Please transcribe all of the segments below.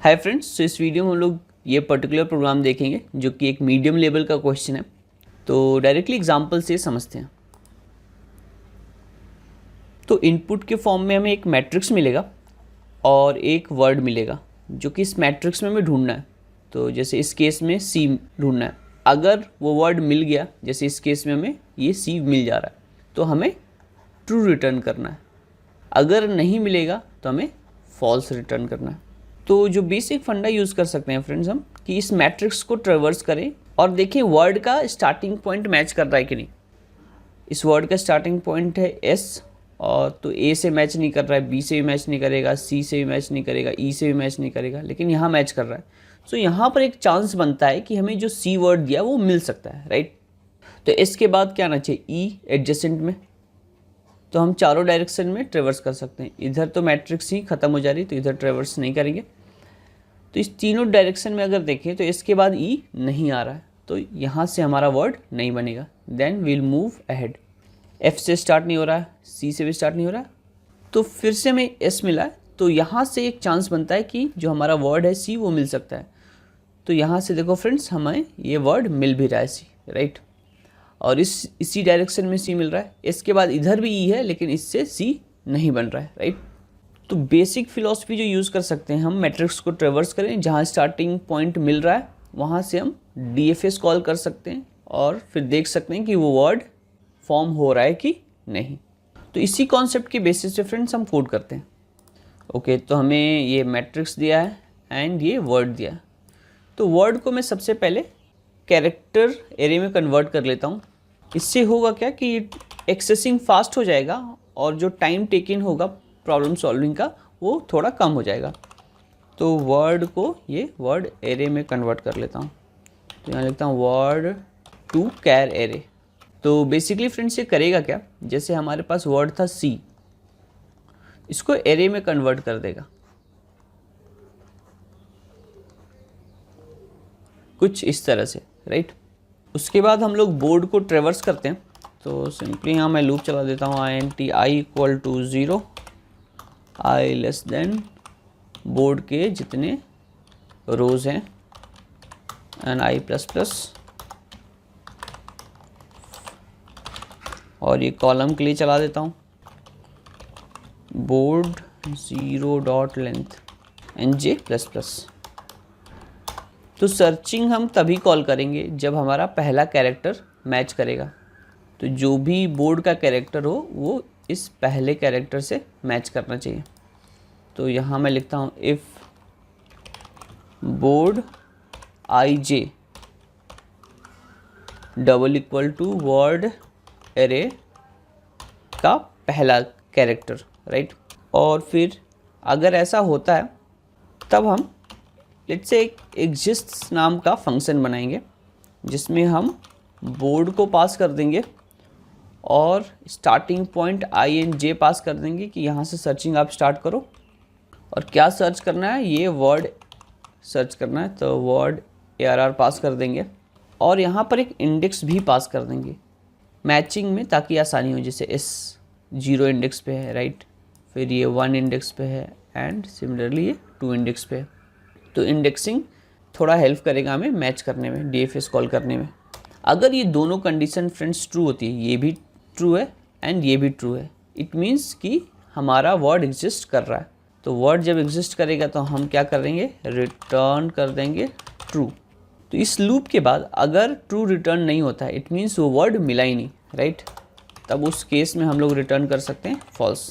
Hi friends, तो इस video में हम लोग ये पर्टिकुलर प्रोग्राम देखेंगे जो कि एक मीडियम लेवल का क्वेश्चन है। तो डायरेक्टली एग्जांपल से समझते हैं। तो इनपुट के फॉर्म में हमें एक मैट्रिक्स मिलेगा और एक वर्ड मिलेगा जो कि इस मैट्रिक्स में हमें ढूंढना है। तो जैसे इस केस में सी ढूंढना है। अगर वो वर्ड मिल गया, जैसे इस केस में हमें ये सी मिल जा रहा है, तो हमें ट्रू रिटर्न करना है। अगर नहीं मिलेगा तो हमें फॉल्स रिटर्न करना है। तो जो बेसिक फंडा यूज़ कर सकते हैं फ्रेंड्स हम, कि इस मैट्रिक्स को ट्रेवर्स करें और देखें वर्ड का स्टार्टिंग पॉइंट मैच कर रहा है कि नहीं। इस वर्ड का स्टार्टिंग पॉइंट है एस, और तो ए से मैच नहीं कर रहा है, बी से भी मैच नहीं करेगा, सी से भी मैच नहीं करेगा, ई से भी मैच नहीं करेगा, लेकिन यहाँ मैच कर रहा है। सो यहाँ पर एक चांस बनता है कि हमें जो सी वर्ड दिया वो मिल सकता है, राइट। तो इसके बाद क्या आना चाहिए, ई एडजेसेंट में। तो हम चारों डायरेक्शन में ट्रेवर्स कर सकते हैं। इधर तो मैट्रिक्स ही खत्म हो जा रही, तो इधर ट्रेवर्स नहीं करेंगे। तो इस तीनों डायरेक्शन में अगर देखें तो इसके बाद ई नहीं आ रहा है, तो यहाँ से हमारा वर्ड नहीं बनेगा। Then we'll move ahead. F से स्टार्ट नहीं हो रहा है, सी से भी स्टार्ट नहीं हो रहा है, तो फिर से हमें एस मिला है। तो यहाँ से एक चांस बनता है कि जो हमारा वर्ड है सी वो मिल सकता है। तो यहाँ से देखो फ्रेंड्स, हमें ये वर्ड मिल भी रहा है सी, राइट। और इसी डायरेक्शन में सी मिल रहा है। इसके बाद इधर भी ई है, लेकिन इससे सी नहीं बन रहा है, राइट। तो बेसिक फिलॉसफी जो यूज़ कर सकते हैं हम, मैट्रिक्स को ट्रेवर्स करें, जहाँ स्टार्टिंग पॉइंट मिल रहा है वहाँ से हम DFS कॉल कर सकते हैं और फिर देख सकते हैं कि वो वर्ड फॉर्म हो रहा है कि नहीं। तो इसी कॉन्सेप्ट के बेसिस पे फ्रेंड्स हम कोड करते हैं। ओके, तो हमें ये मैट्रिक्स दिया है एंड ये वर्ड दिया है। तो वर्ड को मैं सबसे पहले कैरेक्टर एरे में कन्वर्ट कर लेता हूँ। इससे होगा क्या कि एक्सेसिंग फास्ट हो जाएगा और जो टाइम टेकिंग होगा प्रॉब्लम सॉल्विंग का वो थोड़ा कम हो जाएगा। तो वर्ड को ये वर्ड एरे में कन्वर्ट कर लेता हूँ। तो यहाँ लिखता हूँ वर्ड टू कैर एरे। तो बेसिकली फ्रेंड्स ये करेगा क्या, जैसे हमारे पास वर्ड था सी, इसको एरे में कन्वर्ट कर देगा कुछ इस तरह से, राइट। उसके बाद हम लोग बोर्ड को ट्रेवर्स करते हैं। तो सिंपली यहाँ मैं लूप चला देता हूँ, INT i equal to 0, i less than board के जितने रोज हैं एंड i प्लस प्लस, और ये कॉलम के लिए चला देता हूँ board 0 dot length and j plus plus. तो सर्चिंग हम तभी कॉल करेंगे जब हमारा पहला कैरेक्टर मैच करेगा। तो जो भी बोर्ड का कैरेक्टर हो वो इस पहले कैरेक्टर से मैच करना चाहिए। तो यहाँ मैं लिखता हूँ if board ij double equal to word array का पहला कैरेक्टर, राइट। और फिर अगर ऐसा होता है तब हम लेट्स से एक एग्जिस्ट नाम का फंक्शन बनाएंगे जिसमें हम बोर्ड को पास कर देंगे और starting point i and j पास कर देंगे कि यहाँ से सर्चिंग आप स्टार्ट करो। और क्या सर्च करना है, ये वर्ड सर्च करना है, तो वर्ड ARR पास कर देंगे और यहाँ पर एक इंडेक्स भी पास कर देंगे मैचिंग में, ताकि आसानी हो। जैसे S 0 इंडेक्स पे है, राइट, फिर ये 1 इंडेक्स पे है एंड सिमिलरली ये 2 इंडेक्स पे है। तो इंडेक्सिंग थोड़ा हेल्प करेगा हमें मैच करने में, DFS कॉल करने में। अगर ये दोनों कंडीशन फ्रेंड्स ट्रू होती है, ये भी ट्रू है एंड ये भी ट्रू है, इट मीन्स कि हमारा वर्ड एग्जिस्ट कर रहा है। तो वर्ड जब एग्जिस्ट करेगा तो हम क्या करेंगे, रिटर्न कर देंगे ट्रू। तो इस लूप के बाद अगर ट्रू रिटर्न नहीं होता है, इट मीन्स वो वर्ड मिला ही नहीं, राइट। तब उस केस में हम लोग रिटर्न कर सकते हैं फॉल्स।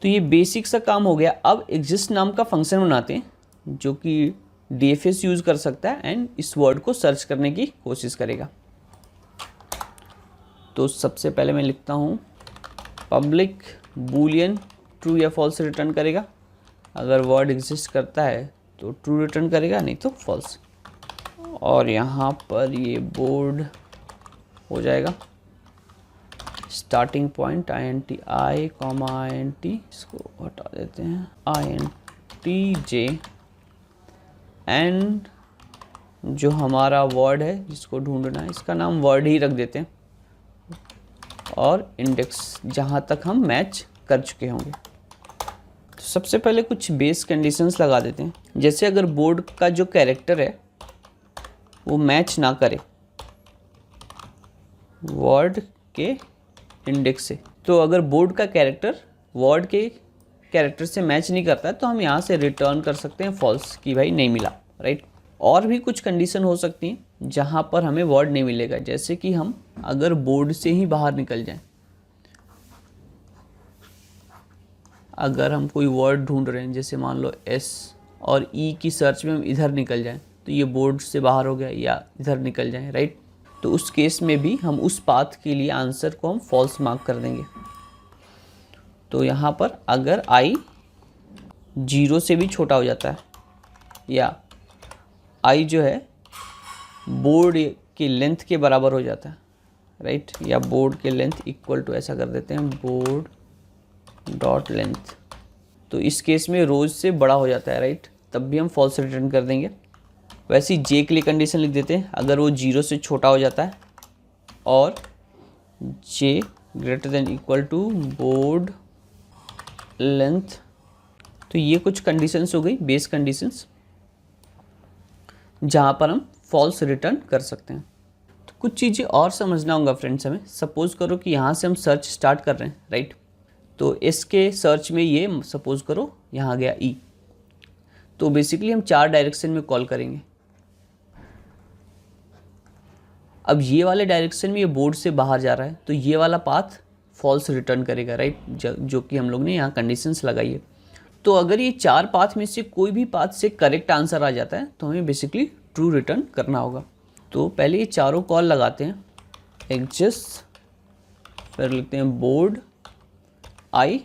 तो ये बेसिक सा काम हो गया। अब एग्जिस्ट नाम का फंक्शन बनाते हैं जो कि DFS यूज़ कर सकता है एंड इस वर्ड को सर्च करने की कोशिश करेगा। तो सबसे पहले मैं लिखता हूँ पब्लिक बूलियन ट्रू या फॉल्स रिटर्न करेगा। अगर वर्ड एग्जिस्ट करता है तो ट्रू रिटर्न करेगा, नहीं तो फॉल्स। और यहाँ पर ये बोर्ड हो जाएगा starting point INT i comma INT, इसको हटा देते हैं, INT j एंड जो हमारा वर्ड है जिसको ढूंढना है इसका नाम वर्ड ही रख देते हैं, और इंडेक्स जहाँ तक हम मैच कर चुके होंगे। सबसे पहले कुछ बेस कंडीशंस लगा देते हैं। जैसे अगर बोर्ड का जो कैरेक्टर है वो मैच ना करे वर्ड के इंडेक्स से, तो अगर बोर्ड का कैरेक्टर वर्ड के कैरेक्टर से मैच नहीं करता है तो हम यहाँ से रिटर्न कर सकते हैं फॉल्स कि भाई नहीं मिला, राइट। और भी कुछ कंडीशन हो सकती हैं जहाँ पर हमें वर्ड नहीं मिलेगा, जैसे कि हम अगर बोर्ड से ही बाहर निकल जाएं, अगर हम कोई वर्ड ढूंढ रहे हैं, जैसे मान लो एस और ई की सर्च में हम इधर निकल जाएं तो ये बोर्ड से बाहर हो गया, या इधर निकल जाएं, राइट। तो उस केस में भी हम उस पाथ के लिए आंसर को हम फॉल्स मार्क कर देंगे। तो यहाँ पर अगर i 0 से भी छोटा हो जाता है, या i जो है बोर्ड की लेंथ के बराबर हो जाता है, राइट, या बोर्ड के लेंथ इक्वल टू, ऐसा कर देते हैं बोर्ड डॉट लेंथ, तो इस केस में रोज से बड़ा हो जाता है, राइट, तब भी हम फॉल्स रिटर्न कर देंगे। वैसे ही जे के लिए कंडीशन लिख देते हैं, अगर वो 0 से छोटा हो जाता है और J greater than equal to board length, तो ये कुछ कंडीशंस हो गई बेस कंडीशंस जहाँ पर हम फॉल्स रिटर्न कर सकते हैं। तो कुछ चीज़ें और समझना होगा फ्रेंड्स हमें। सपोज़ करो कि यहाँ से हम सर्च स्टार्ट कर रहे हैं, राइट, तो इसके सर्च में ये सपोज़ करो यहाँ गया ई, तो बेसिकली हम 4 डायरेक्शन में कॉल करेंगे। अब ये वाले डायरेक्शन में ये बोर्ड से बाहर जा रहा है तो ये वाला पाथ फॉल्स रिटर्न करेगा, राइट, जो कि हम लोग ने यहाँ कंडीशंस लगाई है। तो अगर ये 4 पाथ में से कोई भी पाथ से करेक्ट आंसर आ जाता है तो हमें बेसिकली ट्रू रिटर्न करना होगा। तो पहले ये चारों कॉल लगाते हैं, एग्जिस्ट, फिर लिखते हैं board I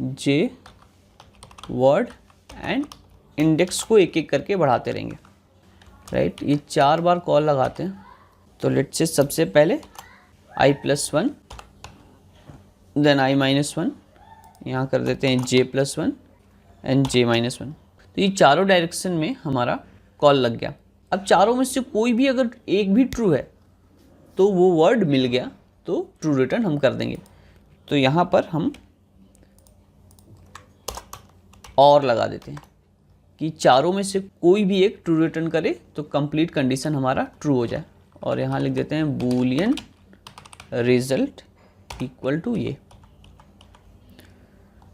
J word and index को एक एक करके बढ़ाते रहेंगे, राइट। ये 4 बार कॉल लगाते हैं। तो लेट्स से सबसे पहले i+1, देन i-1, यहाँ कर देते हैं j+1 एंड j-1। तो ये चारों डायरेक्शन में हमारा कॉल लग गया। अब चारों में से कोई भी अगर एक भी ट्रू है तो वो वर्ड मिल गया तो ट्रू रिटर्न हम कर देंगे। तो यहाँ पर हम और लगा देते हैं कि चारों में से कोई भी एक ट्रू रिटर्न करे तो कंप्लीट कंडीशन हमारा ट्रू हो जाए। और यहाँ लिख देते हैं बूलियन रिजल्ट इक्वल टू ये,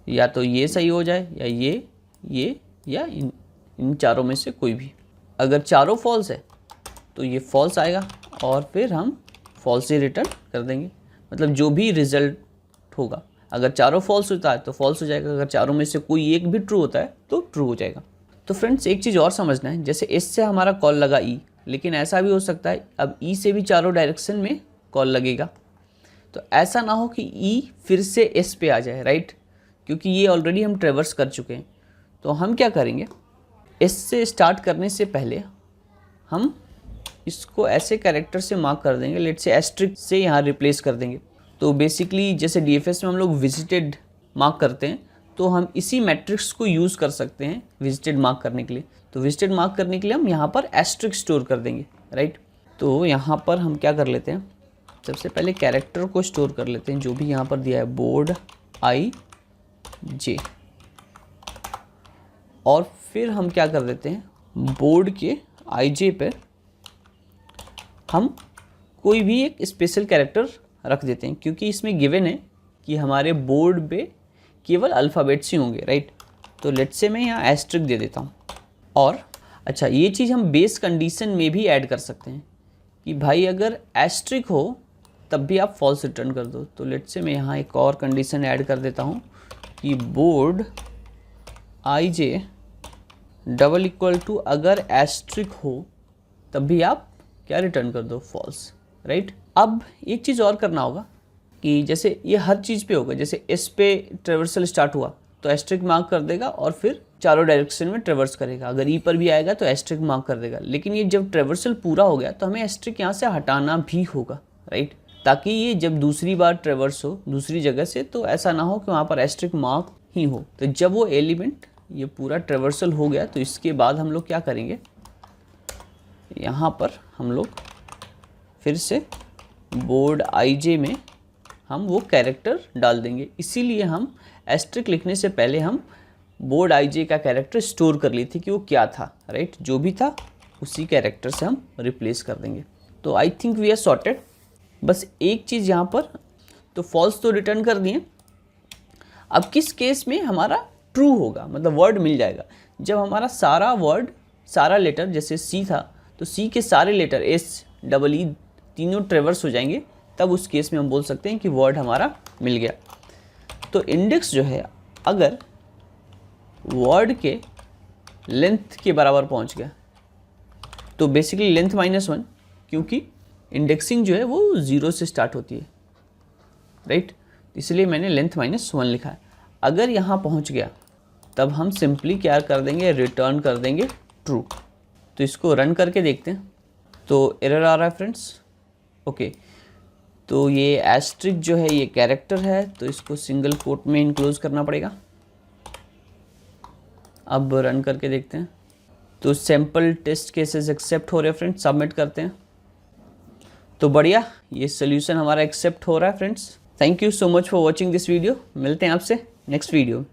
या तो ये सही हो जाए या ये या इन चारों में से कोई भी। अगर चारों फॉल्स है तो ये फॉल्स आएगा और फिर हम फॉल्स ही रिटर्न कर देंगे, मतलब जो भी रिजल्ट होगा। अगर चारों फॉल्स होता है तो फॉल्स हो जाएगा, अगर चारों में से कोई एक भी ट्रू होता है तो ट्रू हो जाएगा। तो फ्रेंड्स एक चीज़ और समझना है, जैसे एस से हमारा कॉल लगा ई, लेकिन ऐसा भी हो सकता है अब ई से भी चारों डायरेक्शन में कॉल लगेगा, तो ऐसा ना हो कि ई फिर से एस पे आ जाए, राइट, क्योंकि ये ऑलरेडी हम ट्रेवर्स कर चुके हैं। तो हम क्या करेंगे, एस से स्टार्ट करने से पहले हम इसको ऐसे कैरेक्टर से मार्क कर देंगे, लेट से एस्ट्रिक से यहाँ रिप्लेस कर देंगे। तो बेसिकली जैसे डीएफएस में हम लोग विजिटेड मार्क करते हैं तो हम इसी मैट्रिक्स को यूज़ कर सकते हैं विजिटेड मार्क करने के लिए। तो विजिटेड मार्क करने के लिए हम यहाँ पर एस्ट्रिक स्टोर कर देंगे, राइट। तो यहाँ पर हम क्या कर लेते हैं, सबसे पहले कैरेक्टर को स्टोर कर लेते हैं जो भी यहाँ पर दिया है, बोर्ड आई जे, और फिर हम क्या कर देते हैं, बोर्ड के आई जे पे हम कोई भी एक स्पेशल कैरेक्टर रख देते हैं, क्योंकि इसमें गिवन है कि हमारे बोर्ड पे केवल अल्फ़ाबेट्स ही होंगे, राइट। तो लेट्स से मैं यहाँ एस्ट्रिक दे देता हूँ। और अच्छा, ये चीज़ हम बेस कंडीशन में भी ऐड कर सकते हैं कि भाई अगर एस्ट्रिक हो तब भी आप फॉल्स रिटर्न कर दो। तो लेट्स से मैं यहाँ एक और कंडीशन ऐड कर देता हूँ कि board I J double equal to अगर एस्ट्रिक हो तब भी आप क्या रिटर्न कर दो, फॉल्स, राइट। अब एक चीज़ और करना होगा कि जैसे ये हर चीज़ पे होगा, जैसे एस पे ट्रेवर्सल स्टार्ट हुआ तो एस्ट्रिक मार्क कर देगा और फिर चारों डायरेक्शन में ट्रेवर्स करेगा। अगर ई पर भी आएगा तो एस्ट्रिक मार्क कर देगा। लेकिन ये जब ट्रेवर्सल पूरा हो गया तो हमें एस्ट्रिक यहाँ से हटाना भी होगा, राइट, ताकि ये जब दूसरी बार ट्रेवर्स हो दूसरी जगह से तो ऐसा ना हो कि वहाँ पर एस्ट्रिक मार्क ही हो। तो जब वो एलिमेंट ये पूरा ट्रेवर्सल हो गया तो इसके बाद हम लोग क्या करेंगे, यहाँ पर हम लोग फिर से बोर्ड आई जे में हम वो कैरेक्टर डाल देंगे। इसीलिए हम एस्ट्रिक लिखने से पहले हम बोर्ड IJ का कैरेक्टर स्टोर कर ली थी कि वो क्या था, राइट, जो भी था उसी कैरेक्टर से हम रिप्लेस कर देंगे। तो I think we are sorted. बस एक चीज़ यहाँ पर, तो फॉल्स तो रिटर्न कर दिए। अब किस केस में हमारा ट्रू होगा, मतलब वर्ड मिल जाएगा, जब हमारा सारा वर्ड, सारा लेटर, जैसे सी था तो सी के सारे लेटर SEE तीनों ट्रेवर्स हो जाएंगे, तब उस केस में हम बोल सकते हैं कि वर्ड हमारा मिल गया। तो इंडेक्स जो है अगर वर्ड के लेंथ के बराबर पहुंच गया तो बेसिकली लेंथ -1, क्योंकि इंडेक्सिंग जो है वो 0 से स्टार्ट होती है, राइट, इसलिए मैंने लेंथ -1 लिखा है। अगर यहाँ पहुँच गया तब हम सिंपली क्या कर देंगे, रिटर्न कर देंगे ट्रू। तो इसको रन करके देखते हैं। तो एरर आ रहा है फ्रेंड्स। ओके, तो ये एस्ट्रिक जो है ये कैरेक्टर है, तो इसको सिंगल कोट में इनक्लोज करना पड़ेगा। अब रन करके देखते हैं। तो सैम्पल टेस्ट केसेस एक्सेप्ट हो रहे हैं फ्रेंड्स, सबमिट करते हैं। तो बढ़िया, ये सोल्यूशन हमारा एक्सेप्ट हो रहा है friends. Thank you so much for watching this video. मिलते हैं आपसे नेक्स्ट वीडियो।